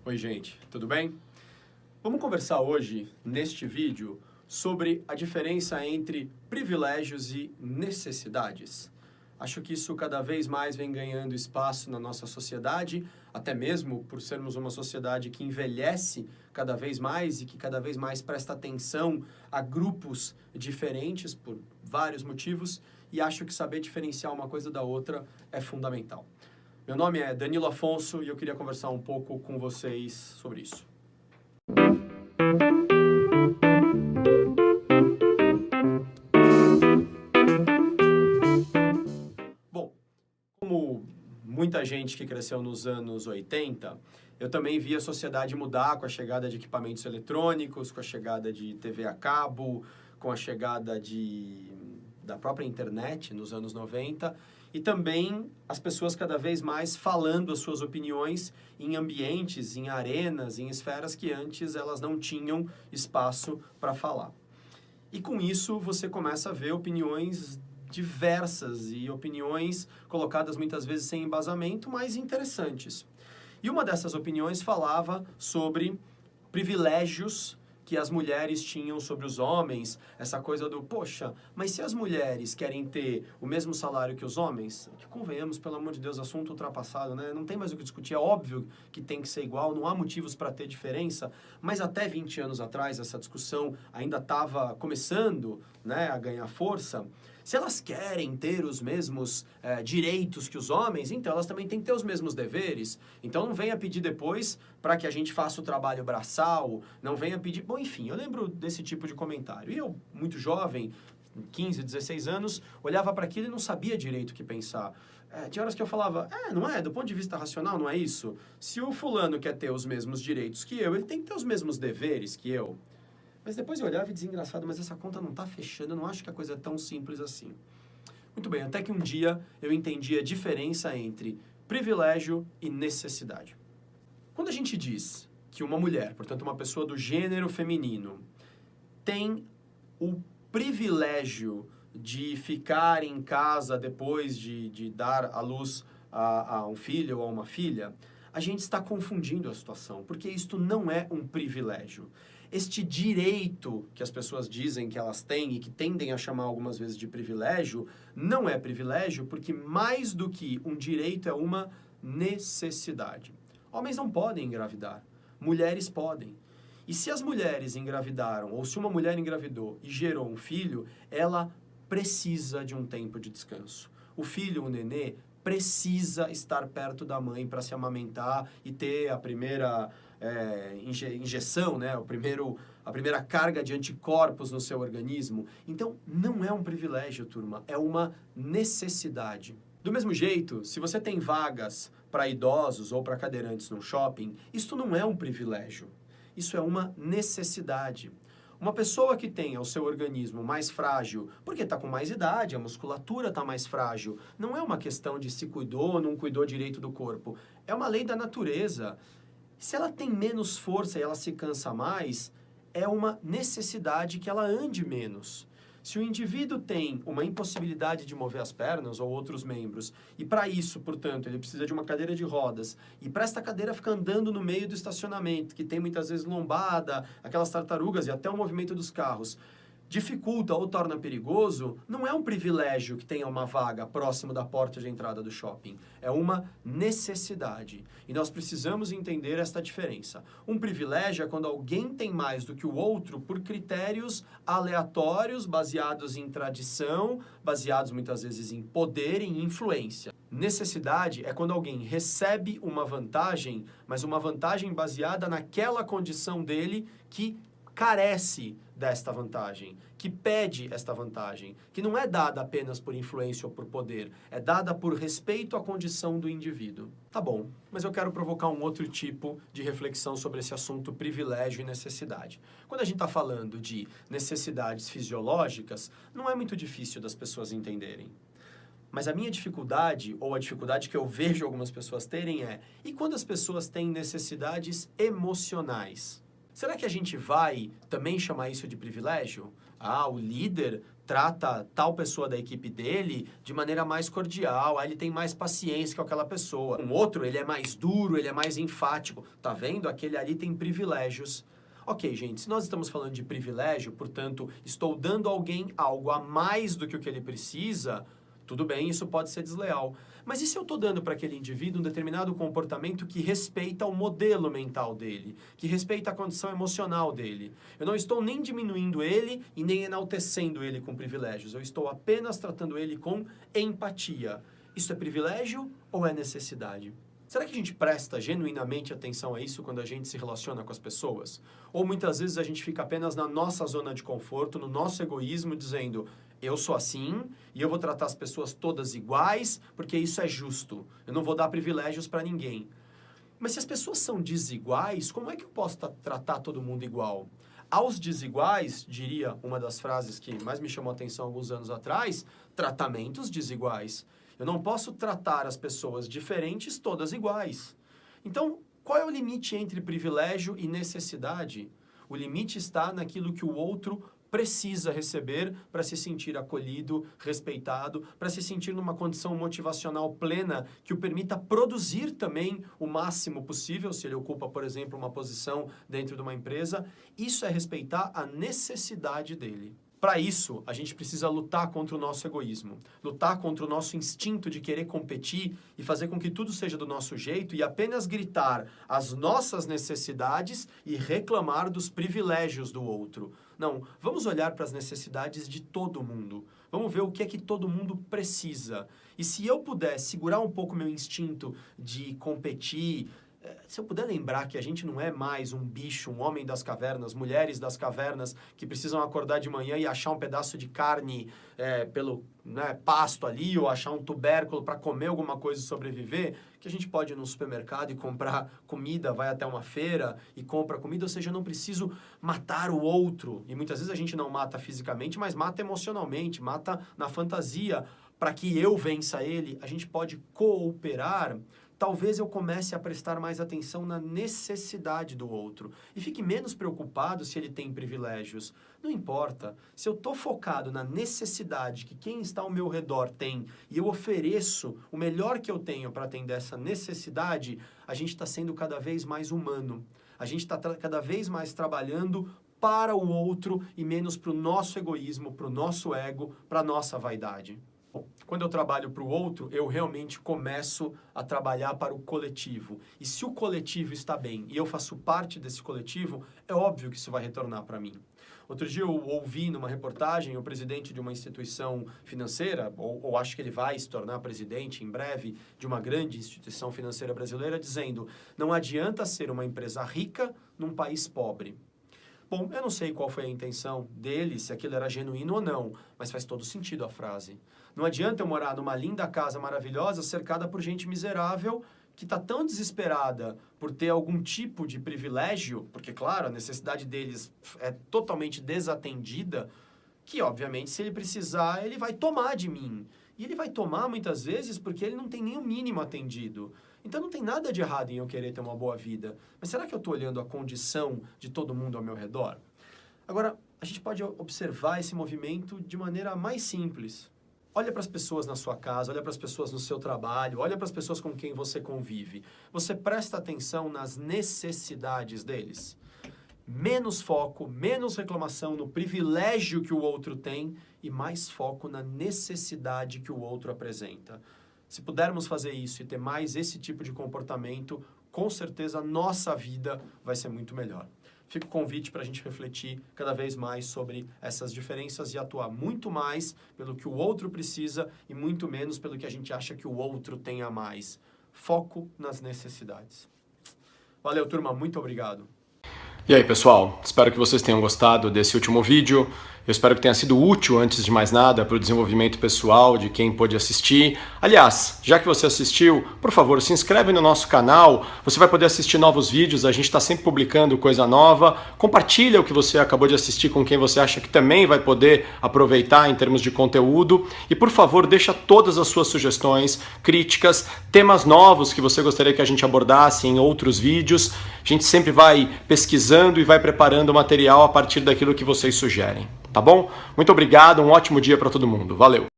Oi, gente, tudo bem? Vamos conversar hoje, neste vídeo, sobre a diferença entre privilégios e necessidades. Acho que isso cada vez mais vem ganhando espaço na nossa sociedade, até mesmo por sermos uma sociedade que envelhece cada vez mais e que cada vez mais presta atenção a grupos diferentes por vários motivos, e acho que saber diferenciar uma coisa da outra é fundamental. Meu nome é Danilo Afonso e eu queria conversar um pouco com vocês sobre isso. Bom, como muita gente que cresceu nos anos 80, eu também vi a sociedade mudar com a chegada de equipamentos eletrônicos, com a chegada de TV a cabo, com a chegada da própria internet nos anos 90, e também as pessoas cada vez mais falando as suas opiniões em ambientes, em arenas, em esferas que antes elas não tinham espaço para falar. E com isso você começa a ver opiniões diversas e opiniões colocadas muitas vezes sem embasamento, mas interessantes. E uma dessas opiniões falava sobre privilégios que as mulheres tinham sobre os homens, essa coisa do, poxa, mas se as mulheres querem ter o mesmo salário que os homens, que convenhamos, pelo amor de Deus, assunto ultrapassado, né? Não tem mais o que discutir, é óbvio que tem que ser igual, não há motivos para ter diferença, mas até 20 anos atrás essa discussão ainda estava começando, né, a ganhar força. Se elas querem ter os mesmos direitos que os homens, então elas também têm que ter os mesmos deveres. Então não venha pedir depois para que a gente faça o trabalho braçal, não venha pedir... Bom, enfim, eu lembro desse tipo de comentário. E eu, muito jovem, 15, 16 anos, olhava para aquilo e não sabia direito o que pensar. Tinha horas que eu falava, não é? Do ponto de vista racional, não é isso? Se o fulano quer ter os mesmos direitos que eu, ele tem que ter os mesmos deveres que eu. Mas depois eu olhava e dizia, engraçado, mas essa conta não está fechando, eu não acho que a coisa é tão simples assim. Muito bem, até que um dia eu entendi a diferença entre privilégio e necessidade. Quando a gente diz que uma mulher, portanto uma pessoa do gênero feminino, tem o privilégio de ficar em casa depois de dar à luz a um filho ou a uma filha, a gente está confundindo a situação, porque isto não é um privilégio. Este direito que as pessoas dizem que elas têm e que tendem a chamar algumas vezes de privilégio, não é privilégio porque mais do que um direito é uma necessidade. Homens não podem engravidar, mulheres podem. E se as mulheres engravidaram, ou se uma mulher engravidou e gerou um filho, ela precisa de um tempo de descanso. O filho, o nenê, precisa estar perto da mãe para se amamentar e ter a primeira injeção, né? A primeira carga de anticorpos no seu organismo. Então, não é um privilégio, turma, é uma necessidade. Do mesmo jeito, se você tem vagas para idosos ou para cadeirantes no shopping, isto não é um privilégio, isso é uma necessidade. Uma pessoa que tenha o seu organismo mais frágil, porque está com mais idade, a musculatura está mais frágil, não é uma questão de se cuidou ou não cuidou direito do corpo, é uma lei da natureza. Se ela tem menos força e ela se cansa mais, é uma necessidade que ela ande menos. Se o indivíduo tem uma impossibilidade de mover as pernas ou outros membros, e para isso, portanto, ele precisa de uma cadeira de rodas, e para esta cadeira ficar andando no meio do estacionamento, que tem muitas vezes lombada, aquelas tartarugas e até o movimento dos carros, dificulta ou torna perigoso, não é um privilégio que tenha uma vaga próximo da porta de entrada do shopping. É uma necessidade. E nós precisamos entender esta diferença. Um privilégio é quando alguém tem mais do que o outro por critérios aleatórios, baseados em tradição, baseados muitas vezes em poder e em influência. Necessidade é quando alguém recebe uma vantagem, mas uma vantagem baseada naquela condição dele que carece desta vantagem, que pede esta vantagem, que não é dada apenas por influência ou por poder, é dada por respeito à condição do indivíduo. Tá bom, mas eu quero provocar um outro tipo de reflexão sobre esse assunto privilégio e necessidade. Quando a gente está falando de necessidades fisiológicas, não é muito difícil das pessoas entenderem. Mas a minha dificuldade, ou a dificuldade que eu vejo algumas pessoas terem e quando as pessoas têm necessidades emocionais? Será que a gente vai também chamar isso de privilégio? O líder trata tal pessoa da equipe dele de maneira mais cordial, aí ele tem mais paciência com aquela pessoa. Um outro, ele é mais duro, ele é mais enfático. Tá vendo? Aquele ali tem privilégios. Ok, gente, se nós estamos falando de privilégio, portanto, estou dando a alguém algo a mais do que o que ele precisa, tudo bem, isso pode ser desleal. Mas e se eu estou dando para aquele indivíduo um determinado comportamento que respeita o modelo mental dele, que respeita a condição emocional dele? Eu não estou nem diminuindo ele e nem enaltecendo ele com privilégios. Eu estou apenas tratando ele com empatia. Isso é privilégio ou é necessidade? Será que a gente presta genuinamente atenção a isso quando a gente se relaciona com as pessoas? Ou muitas vezes a gente fica apenas na nossa zona de conforto, no nosso egoísmo, dizendo: eu sou assim e eu vou tratar as pessoas todas iguais porque isso é justo. Eu não vou dar privilégios para ninguém. Mas se as pessoas são desiguais, como é que eu posso tratar todo mundo igual? Aos desiguais, diria uma das frases que mais me chamou a atenção alguns anos atrás, tratamentos desiguais. Eu não posso tratar as pessoas diferentes todas iguais. Então, qual é o limite entre privilégio e necessidade? O limite está naquilo que o outro precisa receber para se sentir acolhido, respeitado, para se sentir numa condição motivacional plena que o permita produzir também o máximo possível, se ele ocupa, por exemplo, uma posição dentro de uma empresa. Isso é respeitar a necessidade dele. Para isso, a gente precisa lutar contra o nosso egoísmo, lutar contra o nosso instinto de querer competir e fazer com que tudo seja do nosso jeito e apenas gritar as nossas necessidades e reclamar dos privilégios do outro. Não, vamos olhar para as necessidades de todo mundo. Vamos ver o que é que todo mundo precisa. E se eu puder segurar um pouco meu instinto de competir, se eu puder lembrar que a gente não é mais um bicho, um homem das cavernas, mulheres das cavernas, que precisam acordar de manhã e achar um pedaço de carne pelo pasto ali, ou achar um tubérculo para comer alguma coisa e sobreviver, que a gente pode ir no supermercado e comprar comida, vai até uma feira e compra comida, ou seja, eu não preciso matar o outro. E muitas vezes a gente não mata fisicamente, mas mata emocionalmente, mata na fantasia. Para que eu vença ele, a gente pode cooperar. Talvez eu comece a prestar mais atenção na necessidade do outro e fique menos preocupado se ele tem privilégios. Não importa. Se eu estou focado na necessidade que quem está ao meu redor tem e eu ofereço o melhor que eu tenho para atender essa necessidade, a gente está sendo cada vez mais humano. A gente está cada vez mais trabalhando para o outro e menos para o nosso egoísmo, para o nosso ego, para a nossa vaidade. Quando eu trabalho para o outro, eu realmente começo a trabalhar para o coletivo. E se o coletivo está bem e eu faço parte desse coletivo, é óbvio que isso vai retornar para mim. Outro dia eu ouvi numa reportagem o presidente de uma instituição financeira, ou acho que ele vai se tornar presidente em breve, de uma grande instituição financeira brasileira, dizendo: não adianta ser uma empresa rica num país pobre. Bom, eu não sei qual foi a intenção dele, se aquilo era genuíno ou não, mas faz todo sentido a frase. Não adianta eu morar numa linda casa maravilhosa cercada por gente miserável que está tão desesperada por ter algum tipo de privilégio, porque, claro, a necessidade deles é totalmente desatendida, que, obviamente, se ele precisar, ele vai tomar de mim. E ele vai tomar, muitas vezes, porque ele não tem nem o mínimo atendido. Então, não tem nada de errado em eu querer ter uma boa vida. Mas será que eu estou olhando a condição de todo mundo ao meu redor? Agora, a gente pode observar esse movimento de maneira mais simples. Olha para as pessoas na sua casa, olha para as pessoas no seu trabalho, olha para as pessoas com quem você convive. Você presta atenção nas necessidades deles? Menos foco, menos reclamação no privilégio que o outro tem e mais foco na necessidade que o outro apresenta. Se pudermos fazer isso e ter mais esse tipo de comportamento, com certeza a nossa vida vai ser muito melhor. Fica o convite para a gente refletir cada vez mais sobre essas diferenças e atuar muito mais pelo que o outro precisa e muito menos pelo que a gente acha que o outro tem a mais. Foco nas necessidades. Valeu, turma. Muito obrigado. E aí, pessoal? Espero que vocês tenham gostado desse último vídeo. Eu espero que tenha sido útil, antes de mais nada, para o desenvolvimento pessoal de quem pôde assistir. Aliás, já que você assistiu, por favor, se inscreve no nosso canal. Você vai poder assistir novos vídeos, a gente está sempre publicando coisa nova. Compartilha o que você acabou de assistir com quem você acha que também vai poder aproveitar em termos de conteúdo. E, por favor, deixa todas as suas sugestões, críticas, temas novos que você gostaria que a gente abordasse em outros vídeos. A gente sempre vai pesquisando e vai preparando o material a partir daquilo que vocês sugerem. tá bom? Muito obrigado, um ótimo dia para todo mundo. Valeu!